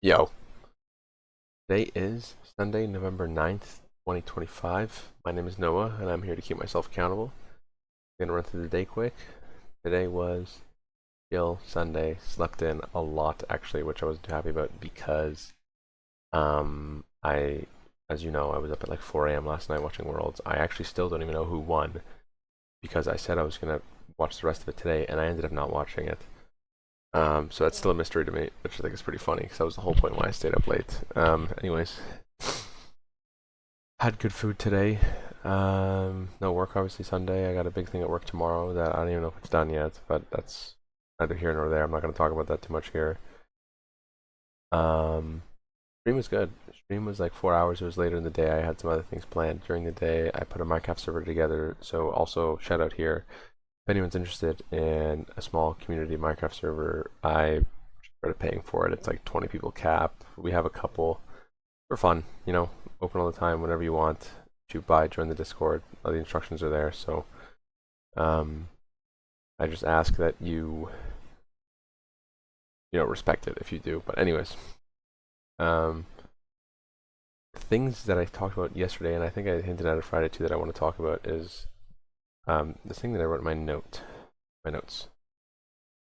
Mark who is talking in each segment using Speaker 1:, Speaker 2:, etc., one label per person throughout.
Speaker 1: Yo, today is Sunday, November 9th, 2025. My name is Noah, and I'm here to keep myself accountable. I'm gonna run through the day quick. Today was chill Sunday. Slept in a lot, actually, which I was happy about because, I, as you know, I was up at like 4 a.m. last night watching Worlds. I actually still don't even know who won because I said I was gonna watch the rest of it today, and I ended up not watching it. So that's still a mystery to me, which I think is pretty funny because that was the whole point why I stayed up late. Anyways, had good food today. No work obviously Sunday. I got a big thing at work tomorrow that I don't even know if it's done yet, but that's neither here nor there. I'm not going to talk about that too much here. Um, Stream was good. Stream was like 4 hours. It was later in the day. I had some other things planned during the day. I put a Minecraft server together. So also shout out here. If anyone's interested in a small community Minecraft server, I started paying for it. It's like 20 people cap. We have a couple for fun, open all the time whenever you want. Shoot by, join the Discord. All the instructions are there. So um, I just ask that you respect it if you do. But anyways, um, things that I talked about yesterday, and I think I hinted at it Friday too, that I want to talk about is this thing that I wrote in my notes,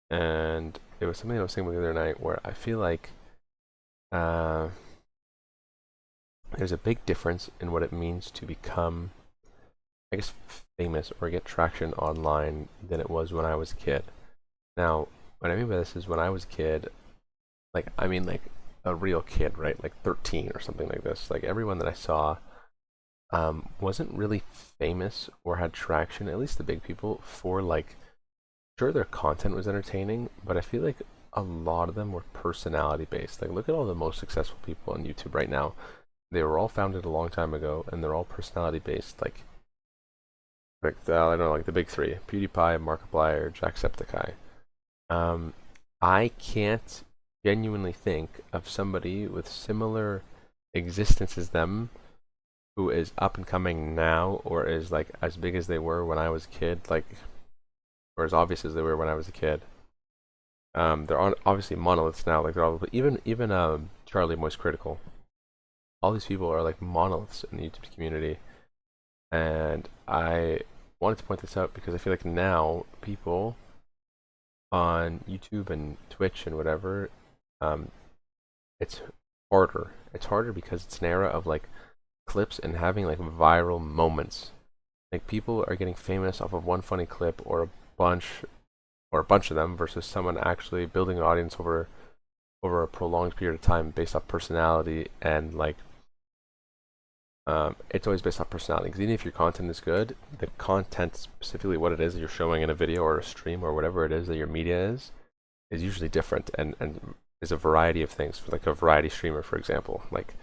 Speaker 1: and it was something I was thinking about the other night where I feel like uh, there's a big difference in what it means to become, I guess, famous or get traction online than it was when I was a kid. Now, what I mean by this is when I was a kid, I mean like a real kid, right? Like 13 or something like this. Like everyone that I saw wasn't really famous or had traction, at least the big people, for like, sure, their content was entertaining, but I feel like a lot of them were personality based. Like, look at all the most successful people on YouTube right now. They were all founded a long time ago, and they're all personality based. I don't know, like the big three: PewDiePie, Markiplier, Jacksepticeye. I can't genuinely think of somebody with similar existence as them who is up and coming now, or is like as big as they were when I was a kid, or as obvious as they were when I was a kid. They're obviously monoliths now. Like they're all even Charlie Moist Critical. All these people are like monoliths in the YouTube community, and I wanted to point this out because I feel like now people on YouTube and Twitch and whatever, um, it's harder. It's harder because it's an era of like clips and having like viral moments. Like people are getting famous off of one funny clip bunch or a bunch of them versus someone actually building an audience over a prolonged period of time based off personality and like it's always based on personality. Because even if your content is good, the content, specifically what it is that you're showing in a video or a stream or whatever it is that your media is usually different and is a variety of things. For like a variety streamer, for example, like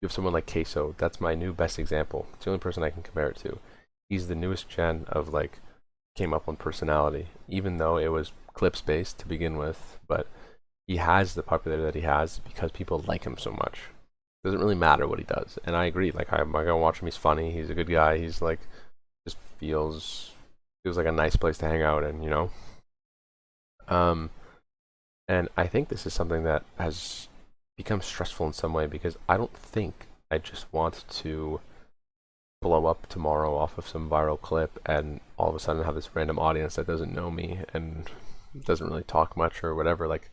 Speaker 1: you have someone like Queso. That's my new best example. It's the only person I can compare it to. He's the newest gen of like came up on personality, even though it was clips based to begin with. But he has the popularity that he has because people like him so much. Doesn't really matter what he does, and I agree. Like I'm gonna watch him. He's funny. He's a good guy. He's like just feels like a nice place to hang out in, Um, and I think this is something that has become stressful in some way because I don't think I just want to blow up tomorrow off of some viral clip and all of a sudden have this random audience that doesn't know me and doesn't really talk much or whatever. Like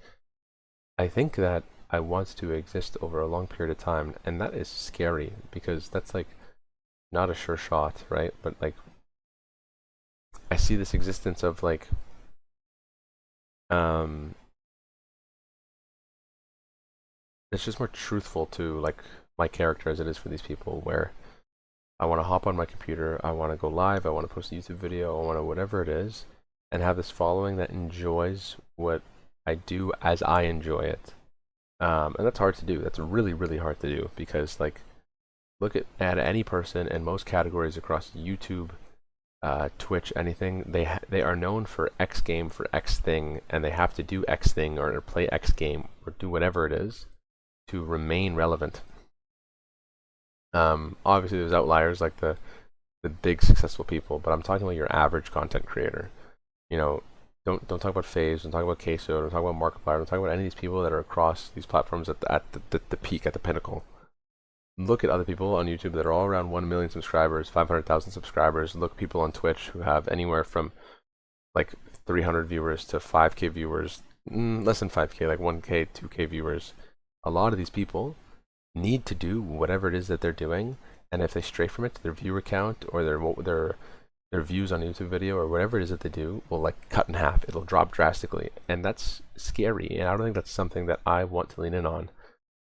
Speaker 1: I think that I want to exist over a long period of time, and that is scary because that's like not a sure shot, right? But like I see this existence of like um it's just more truthful to like my character as it is for these people where I want to hop on my computer, I want to go live, I want to post a YouTube video, I want to whatever it is, and have this following that enjoys what I do as I enjoy it. And that's hard to do. That's really, really hard to do because like look at any person in most categories across YouTube, Twitch, anything. They are known for X game for X thing, and they have to do X thing or play X game or do whatever it is to remain relevant. Obviously, there's outliers like the big successful people, but I'm talking about your average content creator. You know, don't talk about FaZe, don't talk about Queso, don't talk about Markiplier, don't talk about any of these people that are across these platforms at the peak, at the pinnacle. Look at other people on YouTube that are all around 1 million subscribers, 500,000 subscribers. Look at people on Twitch who have anywhere from like 300 viewers to 5K viewers, less than 5K, like 1K, 2K viewers. A lot of these people need to do whatever it is that they're doing, and if they stray from it, their viewer count or their views on a YouTube video or whatever it is that they do will like cut in half. It'll drop drastically, and that's scary. And I don't think that's something that I want to lean in on.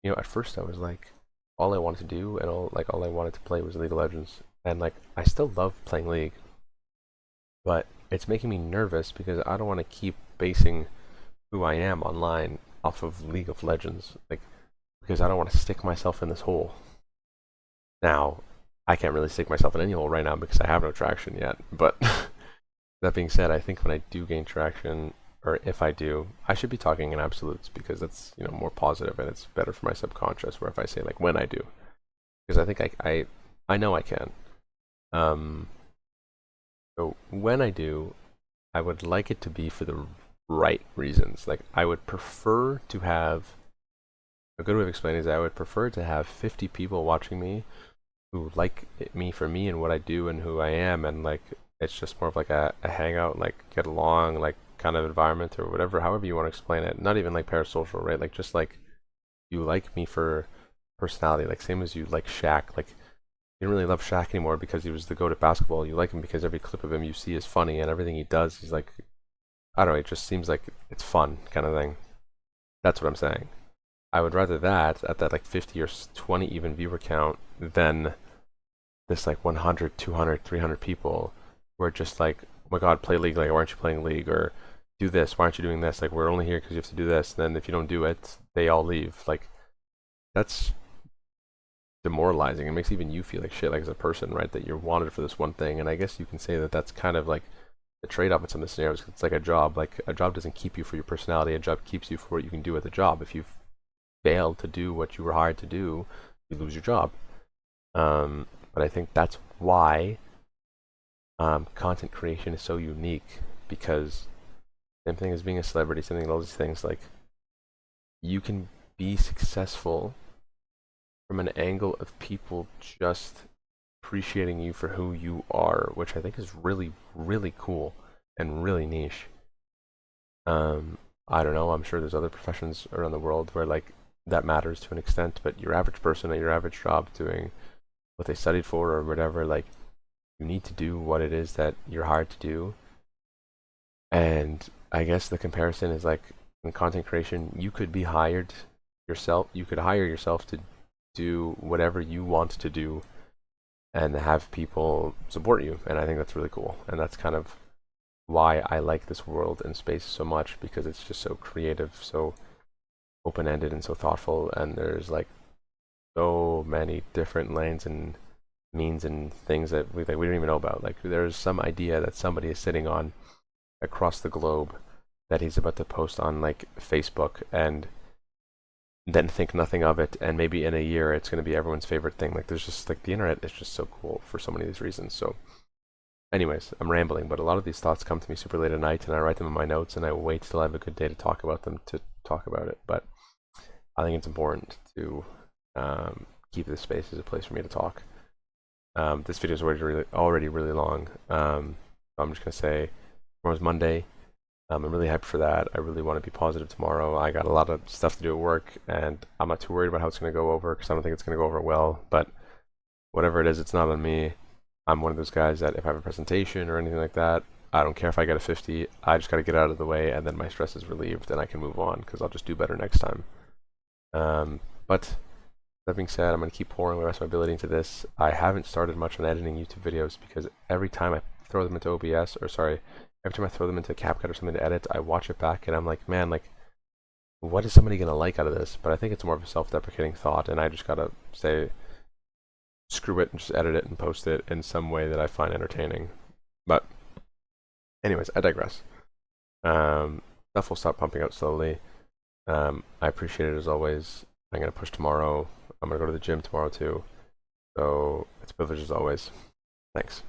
Speaker 1: You know, at first I was like, all I wanted to do and all I wanted to play was League of Legends, and like I still love playing League, but it's making me nervous because I don't want to keep basing who I am online off of League of Legends, like because I don't want to stick myself in this hole. Now, I can't really stick myself in any hole right now because I have no traction yet. But that being said, I think when I do gain traction, or if I do, I should be talking in absolutes because that's, you know, more positive and it's better for my subconscious. Where if I say like when I do, because I think I know I can. Um, so when I do, I would like it to be for the right reasons. Like I would prefer to have a good way of explaining is I would prefer to have 50 people watching me who like me for me and what I do and who I am, and like it's just more of like a hangout, like get along, like kind of environment or whatever, however you want to explain it. Not even like parasocial, right? Like just like you like me for personality, like same as you like Shaq. Like you don't really love Shaq anymore because he was the GOAT at basketball. You like him because every clip of him you see is funny and everything he does, he's like, I don't know, it just seems like it's fun kind of thing. That's what I'm saying. I would rather that at that like 50 or 20 even viewer count than this like 100, 200, 300 people who are just like, oh my god, play League, like why aren't you playing League, or do this, why aren't you doing this, like we're only here because you have to do this, and then if you don't do it, they all leave. Like that's demoralizing. It makes even you feel like shit, like as a person, right? That you're wanted for this one thing, and I guess you can say that that's kind of like the trade-off in some of the scenarios. It's like a job. Like a job doesn't keep you for your personality. A job keeps you for what you can do at the job. If you fail to do what you were hired to do, you lose your job. But I think that's why content creation is so unique, because same thing as being a celebrity, something, all these things, like you can be successful from an angle of people just appreciating you for who you are, which I think is really, really cool and really niche. I don't know, I'm sure there's other professions around the world where like that matters to an extent, but your average person at your average job doing what they studied for or whatever, like you need to do what it is that you're hired to do. And I guess the comparison is like in content creation, you could be hired yourself, you could hire yourself to do whatever you want to do and have people support you. And I think that's really cool. And that's kind of why I like this world and space so much, because it's just so creative, so open-ended and so thoughtful, and there's like so many different lanes and means and things that we don't even know about. Like there's some idea that somebody is sitting on across the globe that he's about to post on like Facebook, and then think nothing of it, and maybe in a year it's going to be everyone's favorite thing. Like there's just like the internet is just so cool for so many of these reasons. So anyways, I'm rambling, but a lot of these thoughts come to me super late at night, and I write them in my notes, and I wait till I have a good day to talk about them to talk about it. But I think it's important to keep this space as a place for me to talk. This video is already really long. I'm just gonna say tomorrow's Monday. I'm really hyped for that. I really want to be positive tomorrow. I got a lot of stuff to do at work, and I'm not too worried about how it's gonna go over because I don't think it's gonna go over well. But whatever it is, it's not on me. I'm one of those guys that if I have a presentation or anything like that, I don't care if I get a 50. I just got to get out of the way, and then my stress is relieved, and I can move on because I'll just do better next time. But that being said, I'm going to keep pouring the rest of my ability into this. I haven't started much on editing YouTube videos because every time I throw them into OBS, or sorry, every time I throw them into CapCut or something to edit, I watch it back and I'm like, man, like, what is somebody going to like out of this? But I think it's more of a self-deprecating thought, and I just got to say, screw it and just edit it and post it in some way that I find entertaining. But anyways, I digress. Stuff will stop pumping out slowly. I appreciate it as always. I'm going to push tomorrow. I'm going to go to the gym tomorrow too. So it's a privilege as always. Thanks.